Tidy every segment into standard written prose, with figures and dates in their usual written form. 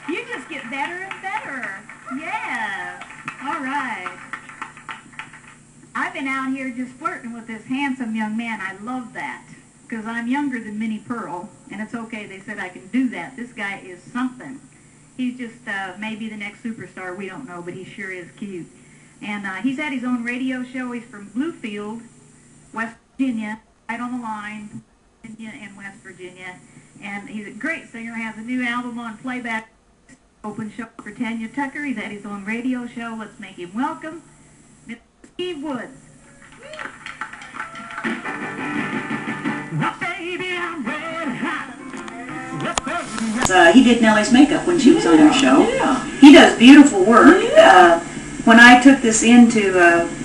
You just get better and better. Yes. All right. I've been out here just flirting with this handsome young man. I love that because I'm younger than Minnie Pearl, and it's okay. They said I can do that. This guy is something. He's just maybe the next superstar. We don't know, but he sure is cute. And he's had his own radio show. He's from Bluefield, West Virginia, right on the line, Virginia and West Virginia. And he's a great singer. Has a new album on playback. Open show for Tanya Tucker. He's had his own radio show. Let's make him welcome. Mr. Steve Woods. He did Nelly's makeup when she was on her show. Yeah. He does beautiful work. Yeah. When I took this in to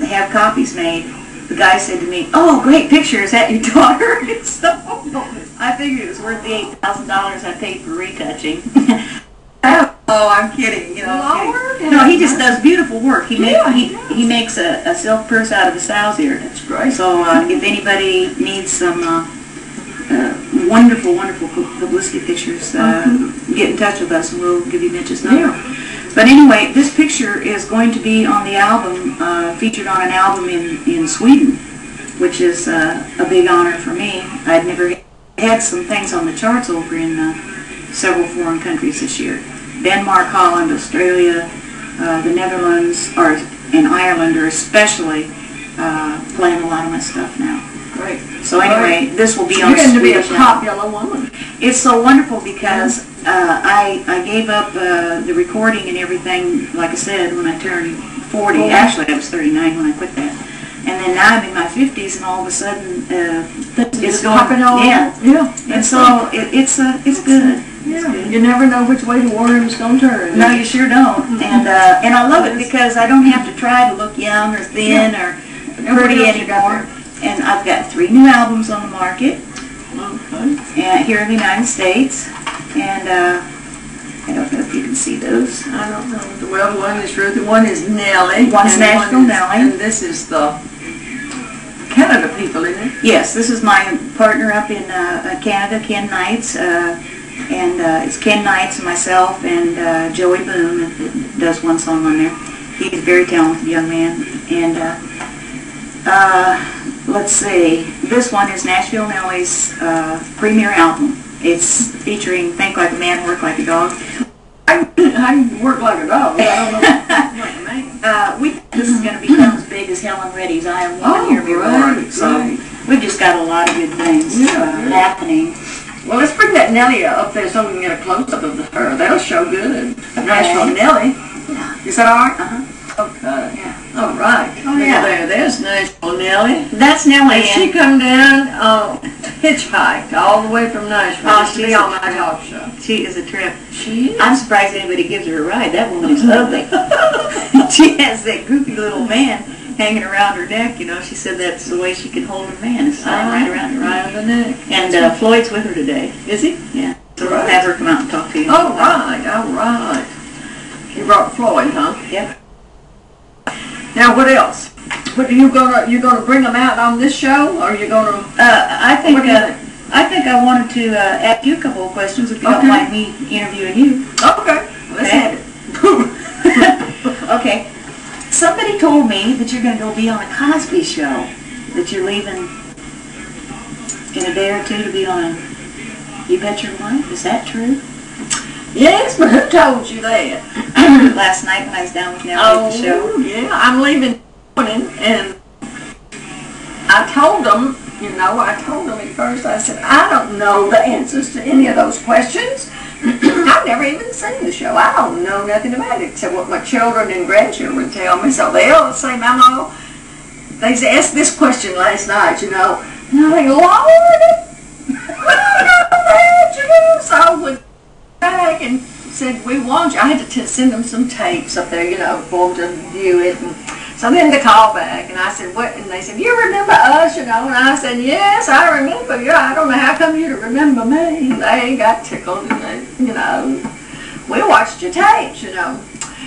have copies made, the guy said to me, "Oh, great picture. Is that your daughter?" So I figured it was worth the $8,000 I paid for retouching. Oh, I'm kidding. You know, Lord, no, he just does beautiful work. He makes a silk purse out of a sow's ear. That's great. So if anybody needs some wonderful, wonderful publicity pictures, get in touch with us and we'll give you Mitch's number. Yeah. But anyway, this picture is going to be on the album, featured on an album in Sweden, which is a big honor for me. I'd never had some things on the charts over in several foreign countries this year. Denmark, Holland, Australia, the Netherlands, and Ireland are especially playing a lot of my stuff now. Great. So anyway, this will be on You're going to be a Swedish popular woman. It's so wonderful because I gave up the recording and everything, like I said, when I turned 40. Actually, I was 39 when I quit that. And then now I'm in my 50s, and all of a sudden it's going on. Yeah. And so it's good. Yeah. You never know which way the worm's going to turn. No, you sure don't. And I love it because I don't have to try to look young or thin or pretty anymore. And I've got 3 new albums on the market here in the United States. And I don't know if you can see those. I don't know. Well, one is Ruthie, one is Nelly. One's NASHVILLE Nelly. And this is the Canada people, isn't it? Yes, this is my partner up in Canada, Ken Knights. And it's Ken Knights and myself and Joey Boone that does one song on there. He's a very talented young man. And let's see, this one is NASHVILLE Nelly's premiere album. It's featuring Think Like a Man, Work Like a Dog. I work like a dog. I don't know. This is going to become as big as Helen Reddy's I Am Woman, Hear Me Roar. So we've just got a lot of good things happening. Well, let's bring that Nelly up there so we can get a close-up of her. That'll show good. NASHVILLE Nelly. Is that all right? Okay. Yeah. All right. Oh, yeah. There's NASHVILLE Nelly. That's Nelly. And she come down, hitchhiked all the way from Nashville to be on my talk show. She is a trip. She is. I'm surprised anybody gives her a ride. That woman is ugly. She has that goofy little man hanging around her neck. You know, she said that's the way she can hold her man, is right around her right on the neck. And Floyd's with her today. Is he? Yeah. So we'll have her come out and talk to you. All right, all right. You brought Floyd, huh? Yep. Now, what else? What you gonna bring them out on this show, or are you gonna? I think I wanted to ask you a couple of questions if you don't mind me interviewing you. Okay. Let's have it. Okay. Somebody told me that you're going to go be on a Cosby show. That you're leaving in a day or two to be on a You Bet Your Life. Is that true? Yes, but who told you that? Last night when I was down with Nelly at the show. Oh, yeah. I'm leaving morning, and I told them, at first, I said, I don't know the answers to any of those questions. I've never even seen the show. I don't know nothing about it except what my children and grandchildren tell me. So they'll say, Mama, they asked this question last night, And I'm like, Lord, so I went back and said, we want you. I had to send them some tapes up there, for them to view it. And so then they called back, and I said, what? And they said, you remember us, And I said, yes, I remember you. I don't know how come you to remember me. And they got tickled, and they, we watched your tapes,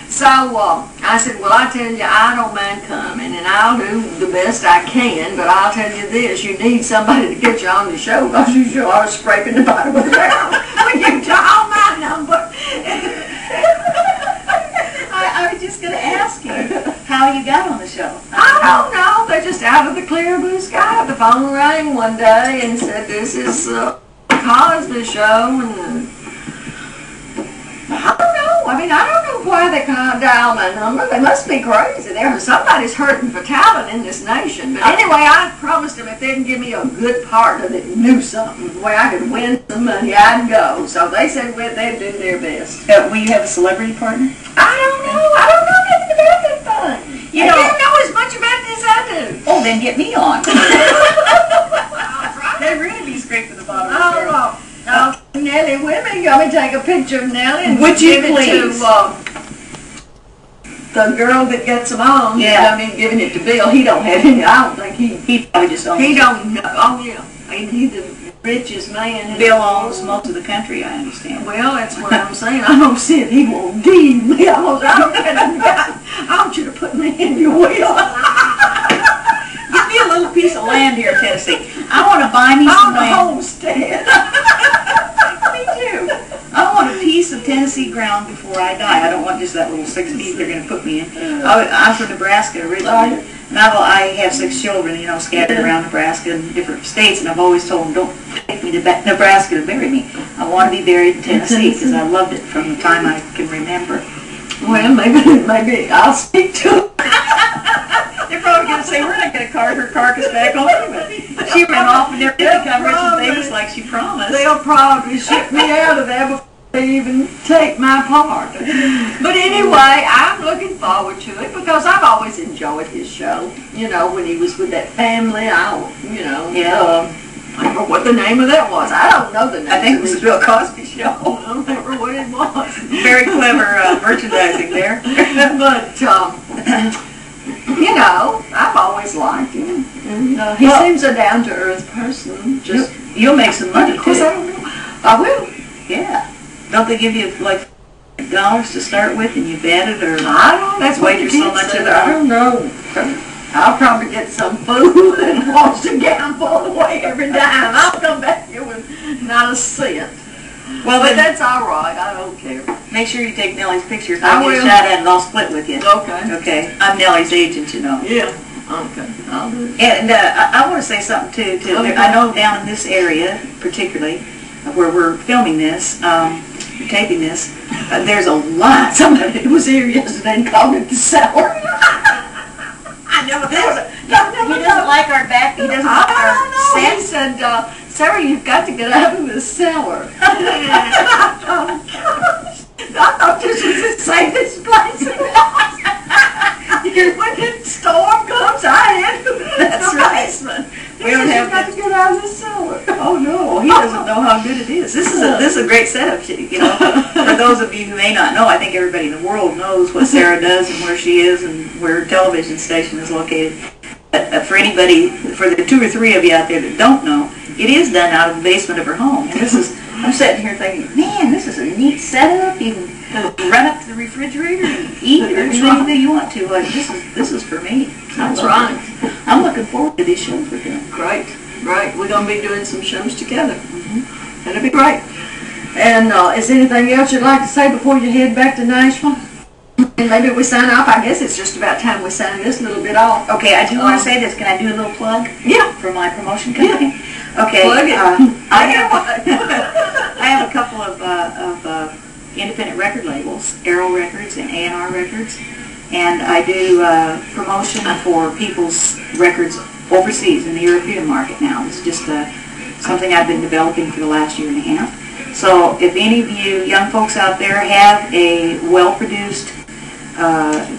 So I said, well, I tell you, I don't mind coming, and I'll do the best I can, but I'll tell you this, you need somebody to get you on the show, because you sure are scraping the bottom of the barrel when you call my number. clear blue sky. The phone rang one day and said, "This is the Cosby Show," and I don't know. I mean, I don't know why they dial my number. They must be crazy. Somebody's hurting for talent in this nation. But anyway, I promised them if they didn't give me a good partner that knew something, where I could win some money, I'd go. So they said they'd do their best. Will you have a celebrity partner? I don't know. I don't know nothing about that thing. You don't know as much about this as I do. Oh, then get me on. They'd really be scraped to the bottom of the barrel. Nelly, women, you want me to take a picture of Nelly and would you give please? It to the girl that gets them on? Yeah. I mean, giving it to Bill. He don't have any. I don't think he probably just owns He it. don't know. Oh, yeah. He's the richest man. Bill owns most of the country, I understand. Well, that's what I'm saying. I don't see it. He won't deed me. I want you to put me in your will. Give me a little piece of land here in Tennessee. I want to buy me some land. Homestead. Me too. I want a piece of Tennessee ground before I die. I don't want just that little 6 feet they're going to put me in. I'm from Nebraska originally. And I have 6 children, you know, scattered around Nebraska and different states, and I've always told them, don't take me to Nebraska to bury me. I want to be buried in Tennessee because I loved it from the time I can remember. Well, maybe I'll speak to them. They're probably going to say, we're not going to cart her carcass back home anyway. She ran off and everything become rich and famous like she promised. They'll probably ship me out of there before they even take my part. But anyway, I'm looking forward to it because I've always enjoyed his show. You know, when he was with that family, I don't know what the name of that was. I don't know the name. I think it was the Bill Cosby Show. I don't remember what it was. Very clever merchandising there. But, you know, I've always liked him. And, he seems a down-to-earth person. You'll make some money, Of course, too. I don't know. I will. Yeah. Don't they give you, like, $5 to start with and you bet it, or I don't know. That's what wager the so kids much said. of it? I don't know. I'll probably get some food and watch the gamble away every dime. I'll come back here with not a cent. Well, But then that's all right. I don't care. make sure you take Nelly's picture. I I'll will. get a shot at it and I'll split with you. Okay. Okay. I'm Nelly's agent, you know. Yeah. Okay. I'll do it. And I want to say something, too. Okay. I know down in this area, particularly, where we're filming this, taping this, there's a lot. Somebody was here yesterday and called it the sour. I know this. He doesn't like our back. He doesn't like our He set. said, Sarah, you've got to get out of this cellar. I thought this was the safest place. When the storm comes, I enter the basement. We don't have got to get out of the cellar. Oh no, he doesn't know how good it is. This is a great setup, you know. For those of you who may not know, I think everybody in the world knows what Sarah does and where she is and where her television station is located. But for anybody, for the 2 or 3 of you out there that don't know, it is done out of the basement of her home. And this is, I'm sitting here thinking, man, this is a neat setup. You can run up to the refrigerator and eat or do anything you want to. Like, this is for me. That's right. I'm looking forward to these shows we're doing. Great. We're going to be doing some shows together. It'll be great. And is there anything else you'd like to say before you head back to Nashville? And maybe we sign off. I guess it's just about time we sign this little bit off. Okay, I do want to say this. Can I do a little plug? Yeah. For my promotion company? Yeah. Okay. Plug it. I have a couple of independent record labels, Arrow Records and A&R Records, and I do promotion for people's records overseas in the European market now. It's just something I've been developing for the last year and a half. So if any of you young folks out there have a well-produced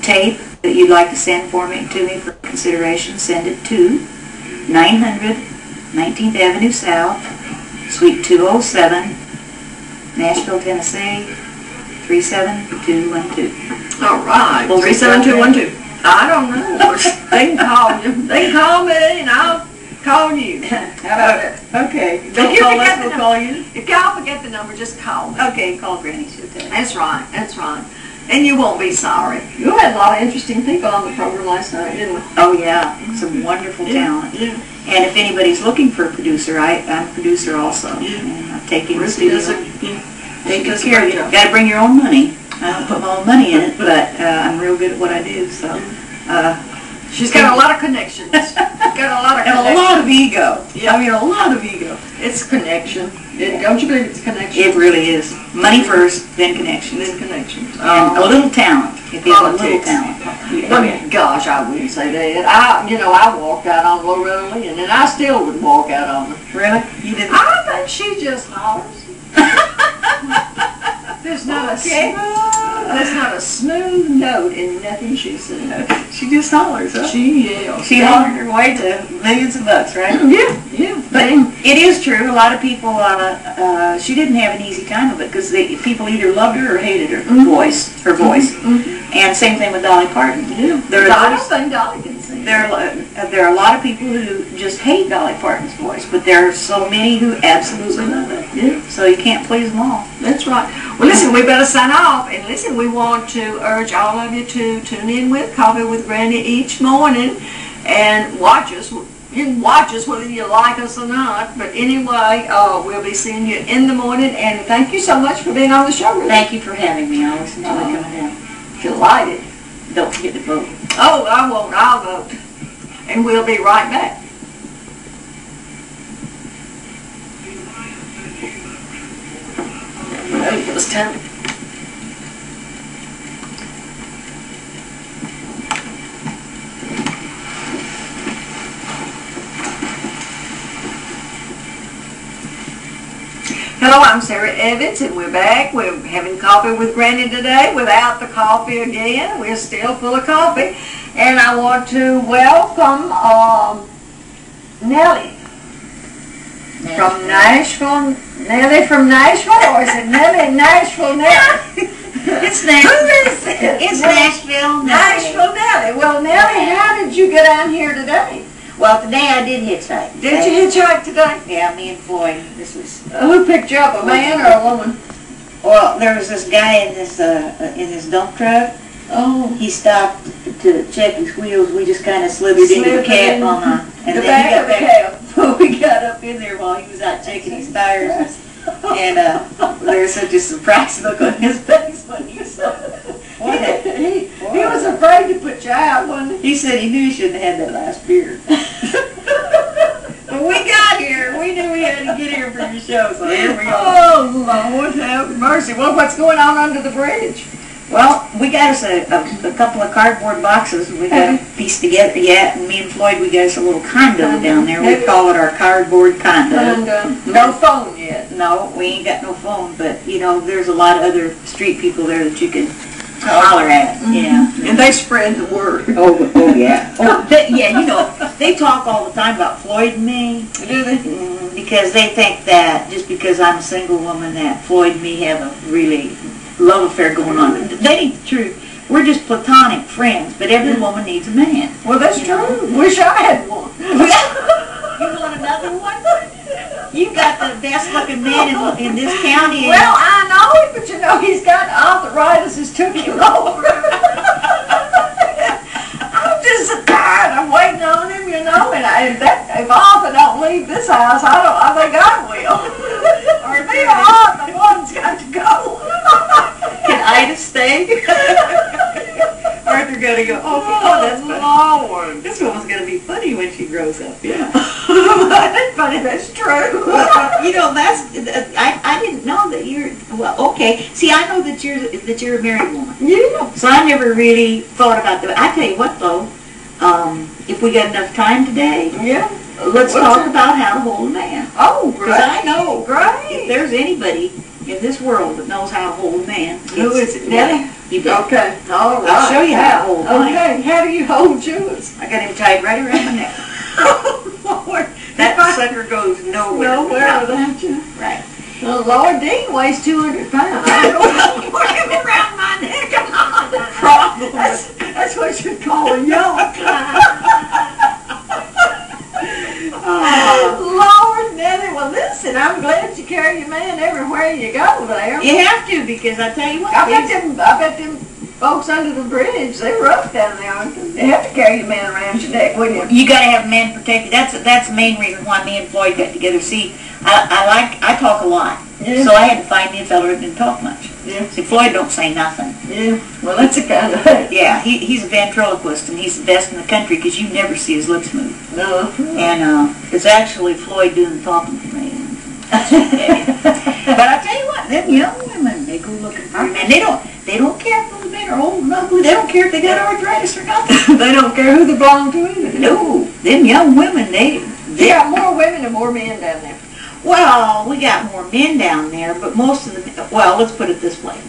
tape that you'd like to send to me for consideration, send it to 900 19th Avenue South, Suite 207, Nashville, Tennessee, 37212. All right. 37212. I don't know. They can call you. They can call me and I'll call you. How about it? Okay. Don't call us, we'll call you. If y'all forget the number, just call me. Okay, call Granny. She'll tell you. That's right. That's right. And you won't be sorry. You had a lot of interesting people on the program last night, didn't we? Oh, yeah. Some wonderful talent. Yeah. And if anybody's looking for a producer, I'm a producer also. Yeah. And I take in the Ruthie studio. Take Take care of you. Got to bring your own money. I don't put my own money in it, but I'm real good at what I do. So She's got a lot of connections. Got a lot of and connections. a lot of ego. Yeah. I mean, a lot of ego. It's connection. Don't you believe it's connection? It really is. Money first, then connections. Then connections. And a little talent. If you have a little Politics. talent. But gosh, I wouldn't say that. I walked out on Loretta Lynn, and I still would walk out on her. Really? You didn't? I think she just hollers. There's not a smooth note in nothing she said. She just hollers, huh? She yells. She hollered her way to millions of bucks, right? Yeah. But it is true. A lot of people, she didn't have an easy time of it because people either loved her or hated her voice. And same thing with Dolly Parton. Yeah. I don't think Dolly can sing. There are a lot of people who just hate Dolly Parton's voice, but there are so many who absolutely love it. Yeah. So you can't please them all. That's right. Well, listen, we better sign off. And listen, we want to urge all of you to tune in with Coffee with Granny each morning and watch us. You can watch us whether you like us or not. But anyway, we'll be seeing you in the morning. And thank you so much for being on the show. Ruthie. Thank you for having me. I always enjoy coming down. Delighted. Don't forget to vote. Oh, I won't. I'll vote. And we'll be right back. It was time. Hello, I'm Sarah Evans, and we're back. We're having coffee with Granny today without the coffee again. We're still full of coffee. And I want to welcome Nelly from Nashville. Nelly from Nashville, or is it Nelly Nashville Nelly? It's Nashville. Who is it? It's Nashville. Nashville Nelly. Well, Nelly, how did you get down here today? Well, today I did hitchhike. Did you hitchhike today? Yeah, me and Floyd. This was. Who picked you up, a man or a woman? Well, there was this guy in his dump truck. Oh. He stopped to check his wheels. We just kind of slithered into the cab on and the then back he got of the back. Well, we got up in there while he was out checking his tires, and there was such a surprised look on his face when he saw it. He was afraid to put you out, wasn't he? He said he knew he shouldn't have had that last beer. When we got here, we knew we had to get here for your show, so here we go. Oh, Lord have mercy. Well, what's going on under the bridge? Well, we got us a couple of cardboard boxes we got to piece together yet, and me and Floyd, we got us a little condo down there. We call it our cardboard condo. And no phone yet. No, we ain't got no phone, but, you know, there's a lot of other street people there that you can holler at. Yeah. And they spread the word. Oh yeah. Yeah, you know, they talk all the time about Floyd and me. Do they? Because they think that just because I'm a single woman that Floyd and me have a really love affair going on. That ain't the truth. We're just platonic friends, but every woman needs a man. Well, that's true. Wish I had one. You want another one? You got the best looking man in this county. Well, I know it, but you know, he's got arthritis has took him over. I'm just tired. I'm waiting on him, you know, and if Arthur don't leave this house, I think I will. Or if he or Arthur, one's got to go. Can Ida stay? Arthur gotta go. Oh, that's funny. Lord. This woman's gonna be funny when she grows up. Yeah. That's funny. That's true. You know, I didn't know that you're. Well, okay. See, I know that you're a married woman. Yeah. So I never really thought about that. I tell you what, though, if we got enough time today, Yeah. let's talk about how to hold a man. Oh, great. Because I know Great. if there's anybody in this world that knows how to hold a man, Who is it, Nelly? You bet. Okay. All right. I'll show you how to hold mine. Okay. How do you hold yours? I got him tied right around my neck. Oh, Lord. That sucker goes nowhere. Nowhere without you. Right. Well, Lord Dean weighs 200 pounds. I don't know what him around my neck. Come on. Problem. That's what you call a yoke. Lord Nelly, well listen, I'm glad you carry your man everywhere you go there. You have to, because I tell you what. I bet them folks under the bridge, they're rough down there. They have to carry your man around your neck, wouldn't you? You got to have a man protected. That's the main reason why me and Floyd got together. See, I talk a lot, Yeah. so I had to find me a fella who didn't talk much. Yeah. See, Floyd don't say nothing. Yeah, well, that's a kind of... Yeah, he's a ventriloquist, and he's the best in the country because you never see his lips move. No. And it's actually Floyd doing the talking for me. But I tell you what, them young women, they go looking for him, and they don't care if those men are old and ugly. They don't care if they got arthritis or nothing. They don't care who they belong to either. No, them young women, they got more women and more men down there. Well, we got more men down there, but most of them, well, let's put it this way.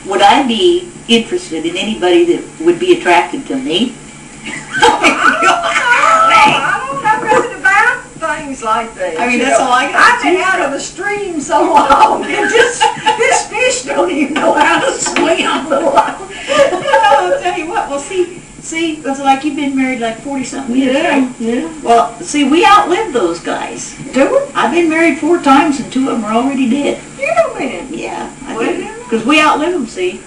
Would I be interested in anybody that would be attracted to me? I don't know nothing about things like that. I mean, that's all I got. I've been out of the stream so long, and this fish don't even know how to swim. I'll tell you what, well, see, it's like you've been married like 40-something years, right? Yeah. Well, see, we outlived those guys. Do we? I've been married 4 times, and 2 of them are already dead. You don't mean it. Yeah, I Well, do. Because we outlived them, see.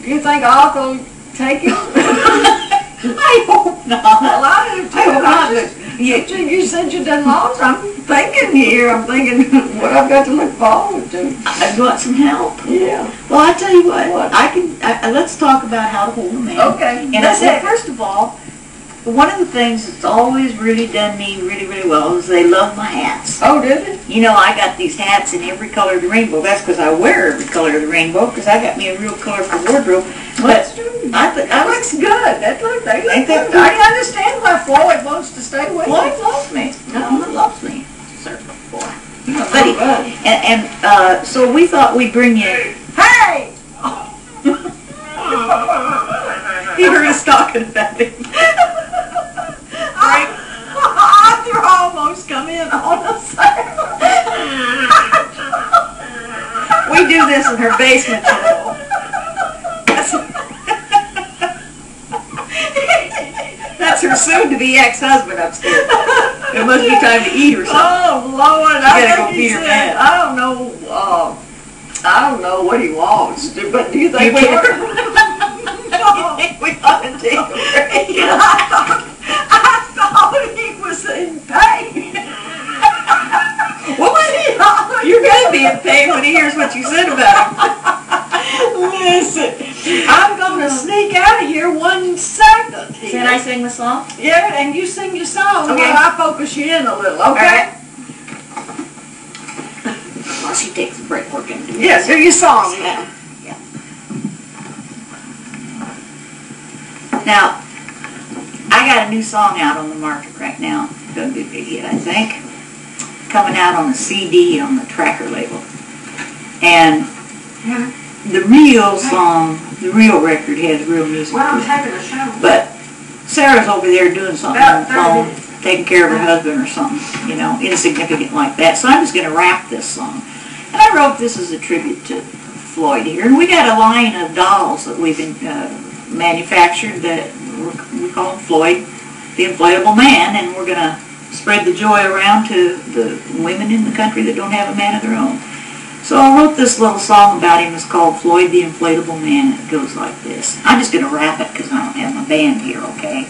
Do you think Arthur will take it? I hope not. Well, I do too. I hope not. You said you done lost. I'm thinking here. I'm thinking what I've got to look forward to. I've got some help. Yeah. Well, I tell you what. I can. Let's talk about how to hold a man. Okay. And I said, first of all, one of the things that's always really done me really, really well is they love my hats. Oh, did it? You know, I got these hats in every color of the rainbow. That's because I wear every color of the rainbow because I got me a real colorful wardrobe. That's true. That looks good. They look good. I understand why Floyd wants to stay with Floyd you. loves me. No, he loves me. Circle boy. But so we thought we'd bring you. Hey! He heard us talking about him. Arthur almost come in on us. We do this in her basement, you know. That's her soon-to-be ex-husband upstairs. It must be time to eat or something. Oh Lord! You gotta go feed her man. I don't know what he wants. But do you think You think we ought to take a break? I thought he was in pain. Well, you're going to be in pain when he hears what you said about him. Listen, I'm going to sneak out of here 1 second. Can I sing the song? Yeah, and you sing your song Okay. while I focus you in a little, okay? All right. While she takes a break, we're going to do this. Yeah, do your song now. Now, I got a new song out on the market right now. It's going to be a big hit, I think. Coming out on a CD on the Tracker label. And the real song, the real record has real music. Well, I'm taking a shower. But Sarah's over there doing something on the phone, taking care of her husband or something, you know, insignificant like that. So I'm just going to rap this song. And I wrote this as a tribute to Floyd here. And we got a line of dolls that we've manufactured that we call him Floyd, the Inflatable Man, and we're going to spread the joy around to the women in the country that don't have a man of their own. So I wrote this little song about him. It's called Floyd the Inflatable Man. It goes like this. I'm just going to rap it because I don't have my band here, okay?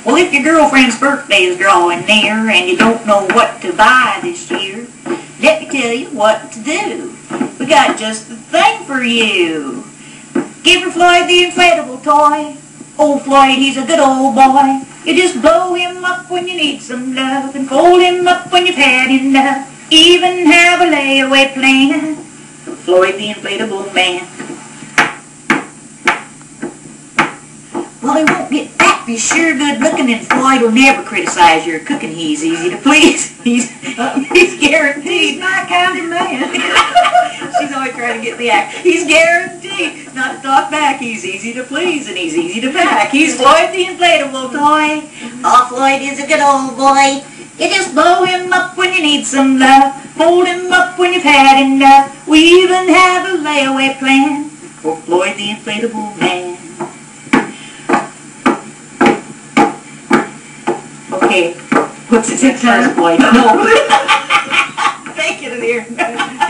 Well, if your girlfriend's birthday is drawing near and you don't know what to buy this year, let me tell you what to do. We got just the thing for you. Give her Floyd the inflatable toy. Oh, Floyd, he's a good old boy. You just blow him up when you need some love and fold him up when you've had enough. Even have a layaway plan for Floyd the Inflatable Man. Well, he won't get fat. He's sure good looking, and Floyd will never criticize your cooking. He's easy to please. He's guaranteed. He's my kind of man. She's always trying to get the act. He's guaranteed not to talk back. He's easy to please and he's easy to pack. He's Floyd the Inflatable Toy. Oh, Floyd is a good old boy. You just blow him up when you need some love. Fold him up when you've had enough. We even have a layaway plan for Floyd the Inflatable Man. Okay, what's it in first, Floyd? No. Take it in here.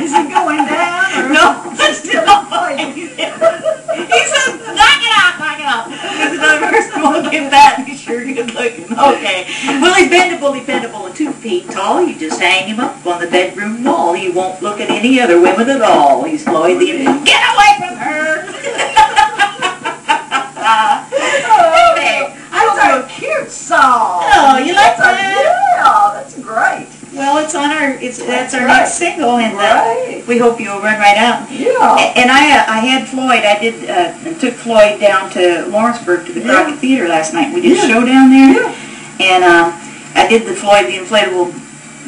Is it going down? Or No, it's still up? He says, knock it off, knock it off. Because the first one will get that, he's sure good looking. Okay. Well, he's bendable, dependable, and too feet tall. You just hang him up on the bedroom wall. He won't look at any other women at all. He's Floyd the... Get away from her! That's a cute song. Oh, you like that? Yeah, that's great. Well, it's on our, that's our next single, and we hope you'll run right out. Yeah. And I had Floyd, took Floyd down to Lawrenceburg to the Crockett Theater last night. We did a show down there, and I did the Floyd the Inflatable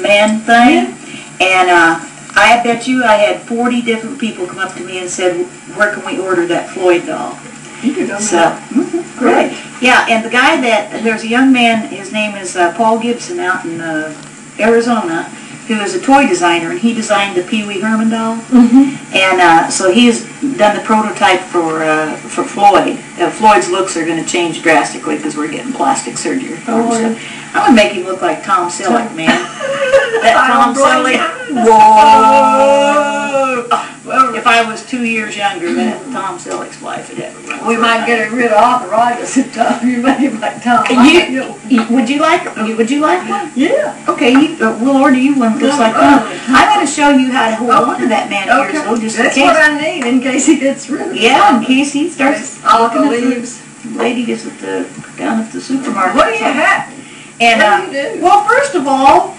Man thing, and I bet you I had 40 different people come up to me and said, where can we order that Floyd doll? So, great. Yeah, and the guy there's a young man, his name is Paul Gibson out in Arizona, who is a toy designer, and he designed the Pee Wee Herman doll. And so he's done the prototype for Floyd. Floyd's looks are going to change drastically because we're getting plastic surgery for him. So I'm going to make him look like Tom Selleck, man. That Tom Selleck. Whoa! If I was 2 years younger, that Tom Selleck's wife would ever run. We might get rid of arthritis at Tom. You made him like Tom. Would you like one? Yeah. Okay, we'll order you one that looks like Tom. I'm going to show you how to hold on to that man of yours, though, just in case. That's what I need in case he gets rid of it. Yeah, in case he starts looking at leaves. The lady is down at the supermarket. What do you have? And what do you do? Well, first of all,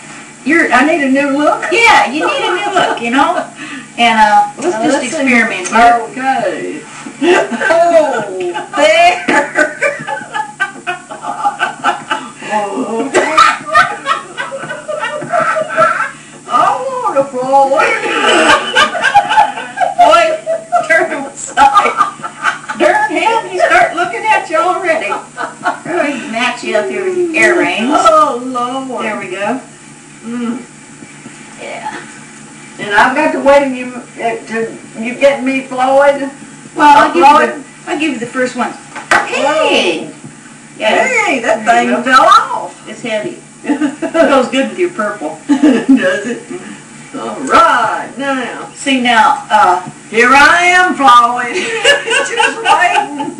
I need a new look. Yeah, you need a new look, you know. And let's just experiment here. Okay. Oh, there. I want a Floyd. Boy, turn him aside. Darn him, he start looking at you already. Really match you up here with your earrings. Oh, Lord. There we go. Yeah. And I've got to wait you get me Floyd. Well, I'll give you the first one. Hey! Yeah. Hey, that thing fell off. It's heavy. It goes good with your purple. Does it? All right, now. See now, here I am, Floyd. Just waiting.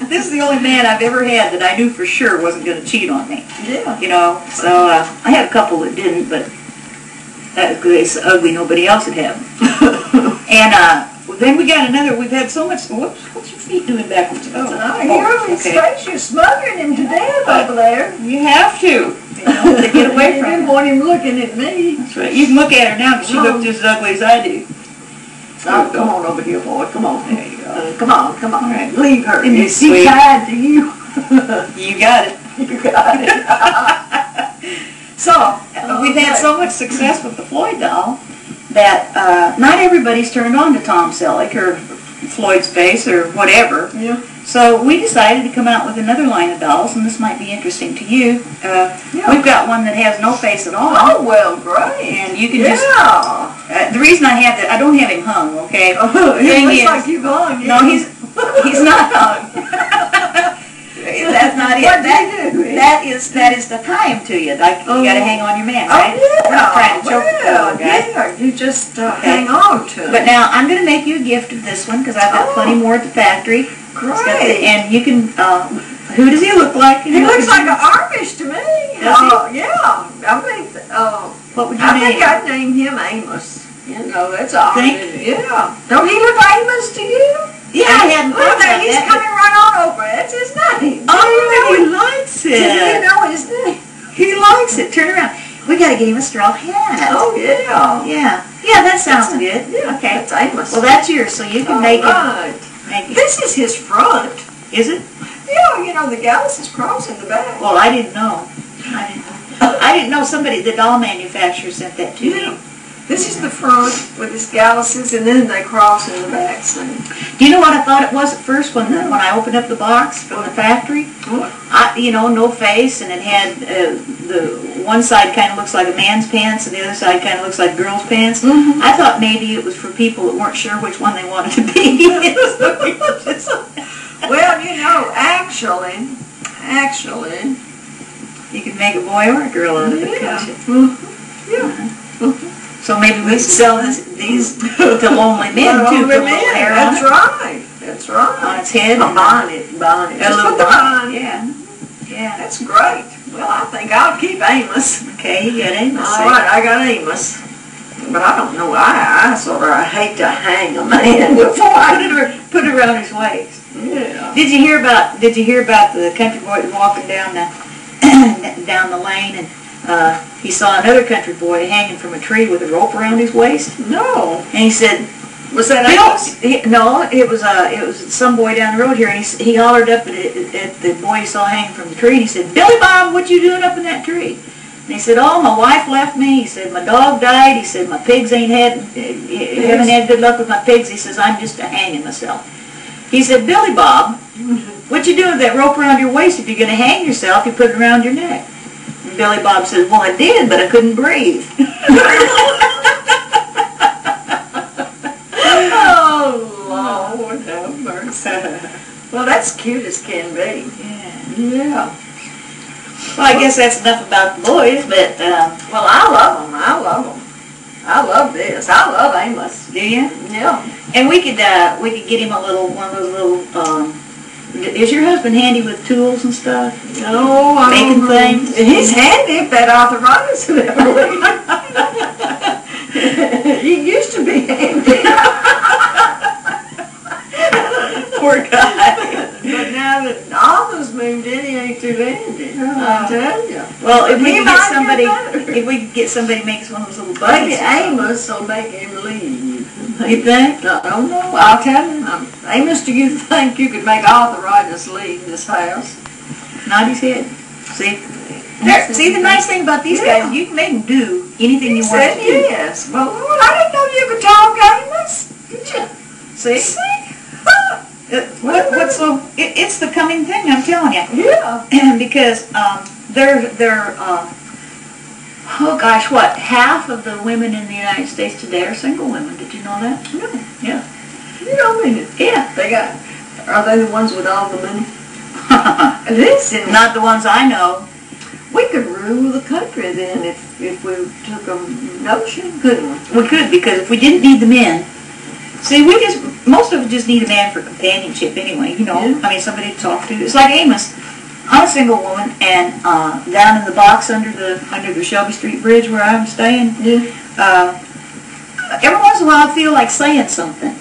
This is the only man I've ever had that I knew for sure wasn't going to cheat on me. Yeah. You know, so I had a couple that didn't, but that was because they're so ugly nobody else would have them. And then we got another. We've had so much. What's your feet doing backwards? I hear his face. You're smothering him to death over there. You have to. You know, to get away from him. You didn't want him looking at me. That's right. You can look at her now because she looks just as ugly as I do. Oh, come on over here, boy. Come on. There you go. Come on. Right. Leave her. She's tied to you. You got it. You got it. So, we've had so much success with the Floyd doll that not everybody's turned on to Tom Selleck or Floyd's face or whatever. Yeah. So we decided to come out with another line of dolls, and this might be interesting to you. We've got one that has no face at all. Oh, well, great. And you can just... the reason I have that, I don't have him hung, okay? He looks like you've hung. No, he's not hung. That's not it. What do you do? That is to tie him to you. Like you got to hang on your man, right? Oh, yeah. We're not trying to choke the poor guy. Yeah, you just hang on to it. But now I'm going to make you a gift of this one because I've got plenty more at the factory. Great. And you can. Who does he look like? He looks like an Amish to me. Yeah. I think. What would you name? I think I'd name him Amos. You know, that's all. Think? Yeah. Don't he look Amos to you? Yeah, I hadn't thought about that. He's coming right on over. That's his name. Oh, he likes it. Do you know his name? He likes it. Turn around. We got to get him a straw hat. Oh, yeah. Yeah. Yeah, that sounds good. Yeah, okay. That's Amos. Well, that's yours, so you can make it. This is his front. Is it? Yeah, you know, the Galaxy's cross in the back. Well, I didn't know. I didn't know somebody, the doll manufacturer sent that to me. This is the front with his Galaxies, and then they cross in the back. So. Do you know what I thought it was at first when I opened up the box from the factory? What? You know, no face, and it had the one side kind of looks like a man's pants, and the other side kind of looks like girl's pants. I thought maybe it was for people that weren't sure which one they wanted to be. Well, you know, actually, you could make a boy or a girl out of it, couldn't you? Yeah. So maybe we sell these to lonely men too. Put a little hair on it. That's right. On its head. A bonnet. A little bonnet. Yeah. That's great. Well, I think I'll keep Amos. Okay, you got Amos. All right, I got Amos. But I don't know. I hate to hang a man before I Put it around his waist. Yeah. Did you hear about the country boy walking down the down the lane, and he saw another country boy hanging from a tree with a rope around his waist? No. And he said, Was that Amos? No, it was some boy down the road here, and he hollered up at the boy he saw hanging from the tree, and he said, Billy Bob, what you doing up in that tree? And he said, oh, my wife left me. He said, my dog died. He said, my pigs haven't had good luck with my pigs. He says, I'm just hanging myself. He said, Billy Bob, what you doing with that rope around your waist? If you're going to hang yourself, you put it around your neck. And Billy Bob said, well, I did, but I couldn't breathe. Oh, Lord have mercy. Well, that's cute as can be. Yeah. Well, I guess that's enough about the boys, but, well, I love them. I love them. I love this. I love Amos. Do you? Yeah. And we could get him one of those little, is your husband handy with tools and stuff? Oh, Making things? He's handy if that arthritis would ever leave. He used to be handy. Poor guy. But now that Alma's moved in, he ain't too handy. I tell you. Well, if we could get somebody to make us one of those little Maybe buckets. Amos will make him leave. You think? I don't know. I'll tell him. Amos, do you think you could make arthritis leave this house? Nod his head. See? See, the nice thing about these guys, you can make them do anything you want to do. Yes. Well, I didn't know you could talk, Amos. Did you? See? It's the coming thing, I'm telling you. Yeah. Because oh gosh, what? Half of the women in the United States today are single women. Did you know that? Yeah. Yeah. You don't mean it. Yeah. Are they the ones with all the money? Listen. Not the ones I know. We could rule the country then if we took a notion, couldn't we? We could, because if we didn't need the men, see, most of us just need a man for companionship anyway, you know. Yeah. I mean, somebody to talk to. It's like Amos. I'm a single woman, and down in the box under the Shelby Street Bridge where I'm staying, every once in a while I feel like saying something.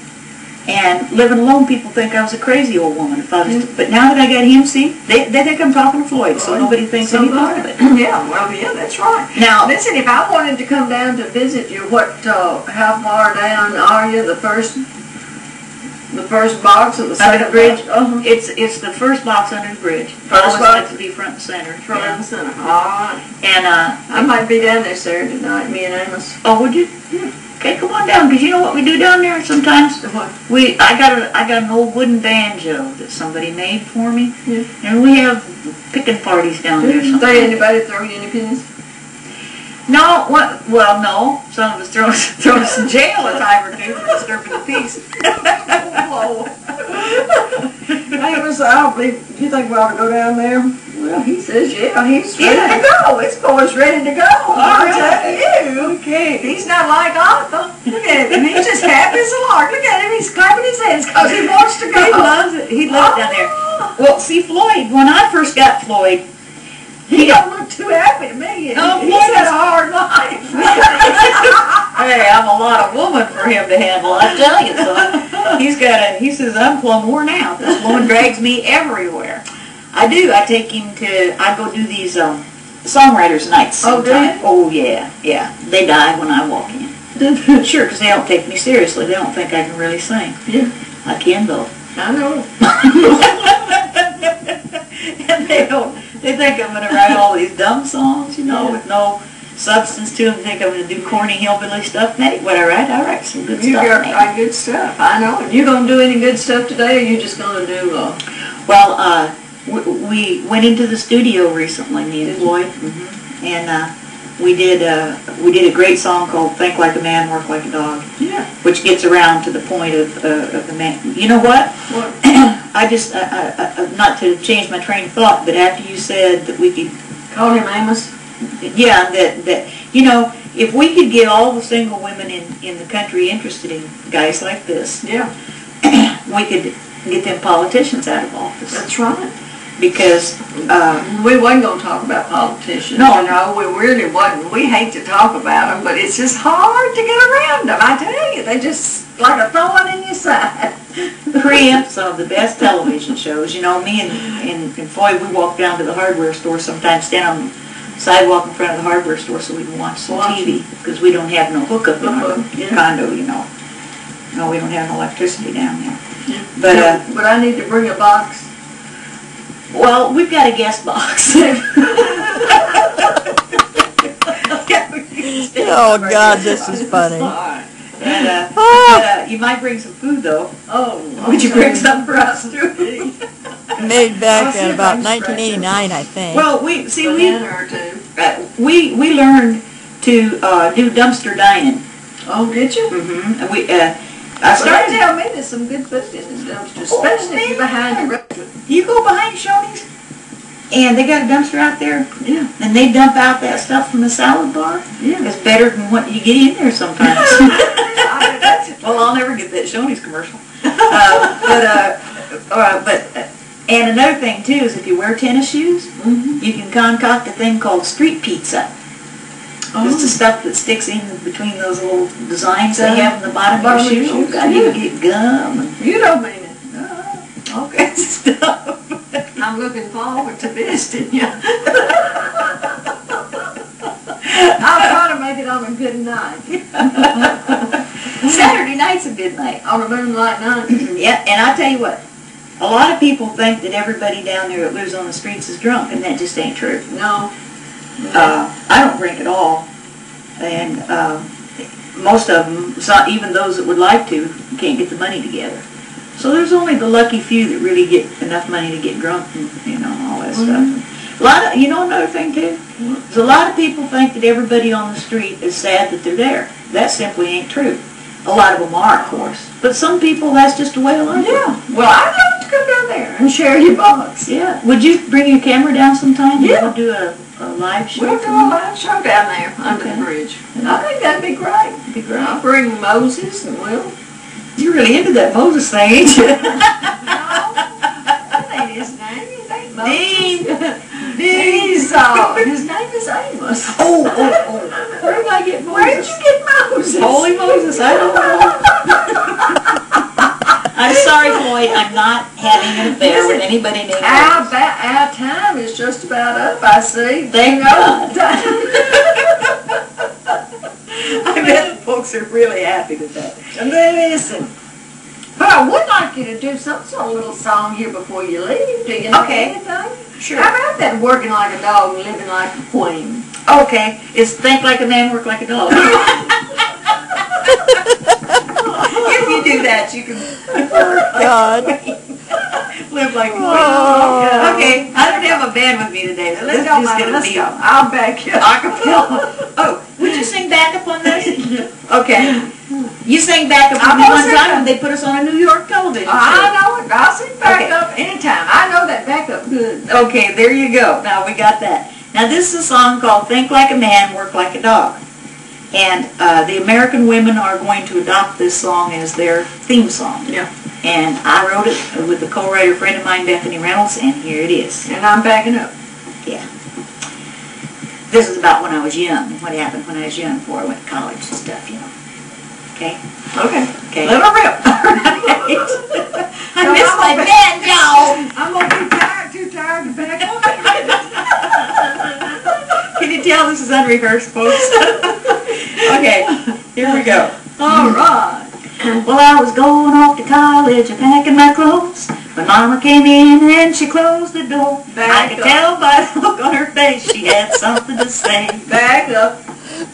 And living alone, people think I was a crazy old woman. But now that I got him, see, they think I'm talking to Floyd, so nobody thinks any part of it. Yeah, well, yeah, that's right. Now, listen, if I wanted to come down to visit you, how far down are you? The first box of the under the bridge? Uh-huh. It's the first box under the bridge. First always box? like to be front and center. Front and center. All right. And I might be down there Saturday night, me and Amos. Oh, would you? Yeah. Okay, come on down, because you know what we do down there sometimes? What? I got an old wooden banjo that somebody made for me. Yeah. And we have picking parties down there sometimes. Did anybody throw you any pennies? No, well, no. Some of us throw us in jail a time or two for disturbing the peace. Whoa. Amos, you think we ought to go down there? Well, he says, yeah, he's ready to go. His boy's ready to go. I tell you. Okay. He's not like Arthur. Look at him. He's just happy as a lark. Look at him. He's clapping his hands because he wants to go. He loves it. He loves it down there. Well, see, Floyd, when I first got Floyd, he don't look too happy to me. No, he's had a hard life. Hey, I'm a lot of woman for him to handle, I tell you, son. He says, I'm plumb worn out. This woman drags me everywhere. I do. I go do these songwriters' nights sometimes. Oh, yeah, yeah. They die when I walk in. Sure, because they don't take me seriously. They don't think I can really sing. Yeah. I can, though. I know. And they think I'm going to write all these dumb songs, you know, with no substance to them. They think I'm going to do corny hillbilly stuff. Maybe what I write some good stuff. You got good stuff. I know. You going to do any good stuff today, or you just going to do? Well, we went into the studio recently, me and Floyd, and we did a great song called "Think Like a Man, Work Like a Dog." Yeah. Which gets around to the point of the man. You know what? What? I just not to change my train of thought, but after you said that we could call him Amos. Yeah, that you know, if we could get all the single women in the country interested in guys like this, yeah, we could get them politicians out of office. That's right. because we wasn't going to talk about politicians. No. You know, we really wasn't. We hate to talk about them, but it's just hard to get around them. I tell you, they just like a thorn in your side. preempts of the best television shows. You know, me and Foy, we walk down to the hardware store sometimes, stand on the sidewalk in front of the hardware store so we can watch some TV, because we don't have no hookup in our condo, you know. No, we don't have no electricity down there. Yeah. But I need to bring a box. well, we've got a guest box. Oh God, this is funny. And, you might bring some food though. Oh, Would you bring some for us too? Made back in about 1989, I think. Well, we banana or two. we learned to do dumpster dining. Oh, did you? Mm-hmm. And I Started started. tell me there's some good food in the dumpster, especially if you're behind the restaurant. You go behind Shoney's, and they got a dumpster out there, Yeah. and they dump out that stuff from the salad bar. Yeah. It's better than what you get in there sometimes. Well, I'll never get that Shoney's commercial. And another thing too is if you wear tennis shoes, you can concoct a thing called street pizza. It's the stuff that sticks in between those little designs they have in the bottom of your shoes. You got to get gum. And, You don't mean it. all kinds of stuff. I'm looking forward to visiting you. I'll try to make it on a good night. Saturday night's a good night. On a moonlight night. Yeah, and I tell you what, a lot of people think that everybody down there that lives on the streets is drunk, and that just ain't true. No. I don't drink at all, and most of them, even those that would like to, can't get the money together. So there's only the lucky few that really get enough money to get drunk and, you know, all that stuff. A lot of, you know, another thing too, is a lot of people think that everybody on the street is sad that they're there. That simply ain't true. A lot of them are, of course, but some people, that's just a way of life. Yeah. Well, I'd love to come down there and share your box. Yeah. Would you bring your camera down sometime? Yeah. We'll do a live show. We'll do a live show down there under the bridge. I think that'd be great. Be great. I'll bring Moses and Will. You're really into that Moses thing, ain't you? No, that ain't his name. His ain't Moses. His name is Amos. Oh. Where did I get Moses? Where did you get Moses? Holy Moses, I don't know. I'm sorry, Floyd, I'm not having an affair with anybody named Moses. Our time is just about up, I see. Thank God. I bet the folks are really happy with that. And then listen. But I would like you to do some sort of little song here before you leave. Do you know anything? Sure. How about that working like a dog and living like a queen? Okay, it's think like a man, work like a dog. If you do that, you can God. live like a queen. Oh. Okay, I don't have a band with me today. Let's Let's be go. I'll back you. acapella. Oh, would you sing backup on this? Okay. You sang backup I'm with me gonna one sing time that. when they put us on a New York television show. I know it. I'll sing backup anytime. I know that backup good. Okay, there you go. Now we got that. Now this is a song called Think Like a Man, Work Like a Dog. And the American women are going to adopt this song as their theme song. Yeah. And I wrote it with a co-writer friend of mine, Bethany Reynolds, and here it is. And I'm backing up. Yeah. This is about when I was young, what happened when I was young before I went to college and stuff, you know. Okay? Okay. Okay. Let her rip. I miss my banjo! I'm going to be too tired to back up. Can you tell this is unrehearsed, folks? Okay, here we go. All right. Well, I was going off to college and packing my clothes when Mama came in and she closed the door. I could tell by the look on her face she had something to say. Back up.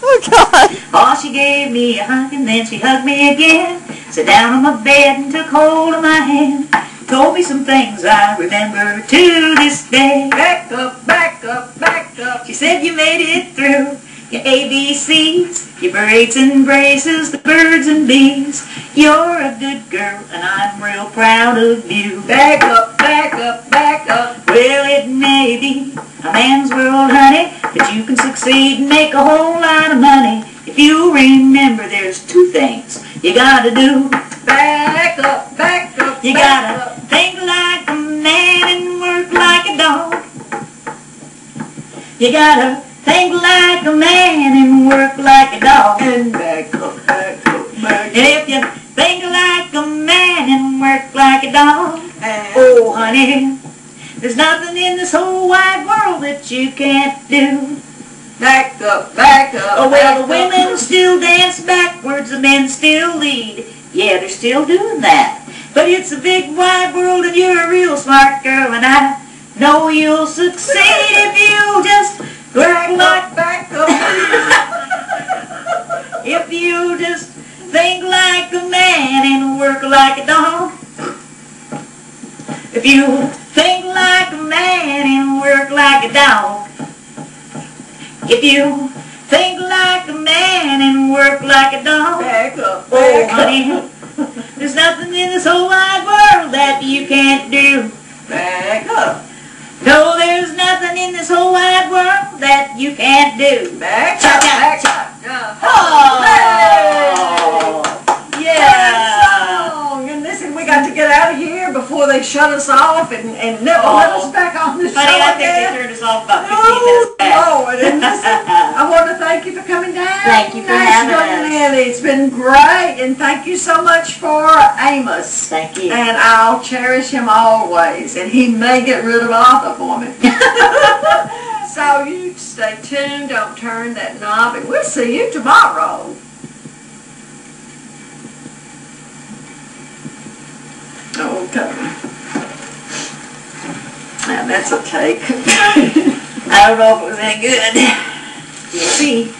Oh God. Oh, she gave me a hug and then she hugged me again. Sat down on my bed and took hold of my hand. Told me some things I remember to this day. Back up, back up, back up. She said you made it through your ABCs, your braids and braces, the birds and bees. You're a good girl and I'm real proud of you. Back up, back up, back up. Well, it may be a man's world, honey, but you can succeed and make a whole lot of money if you remember there's two things you gotta do. Back up, back up, You back gotta up. think like a man and work like a You gotta think like a man and work like a dog. And back up, back up, back up. And if you think like a man and work like a dog, And oh honey, there's nothing in this whole wide world that you can't do. back up, back up. Oh well, the back up. women still dance backwards, the men still lead. Yeah, they're still doing that. But it's a big wide world and you're a real smart girl, and I know you'll succeed if you just work like, back up. if you just think like a man and work like a dog. If you think like a man and work like a dog. If you think like a man and work like a dog. Back up, Oh back up. honey, there's nothing in this whole wide world that you can't do. Back up, No, there's nothing in this whole wide world that you can't do. back Cha, up, cha, back cha. up. Oh, yeah. Song. And listen, we got to get out of here before they shut us off and never let us back on the show Honey, I think again. they turned us off about 15 minutes back. Lord, and listen, I want to thank you for coming down. Thank you for having us. Nelly. It's been great, and thank you so much for Amos. Thank you. And I'll cherish him always, and he may get rid of Arthur for me. So you stay tuned, don't turn that knob, and we'll see you tomorrow. Okay. Now that's a take. I don't know if it was any good. We'll see.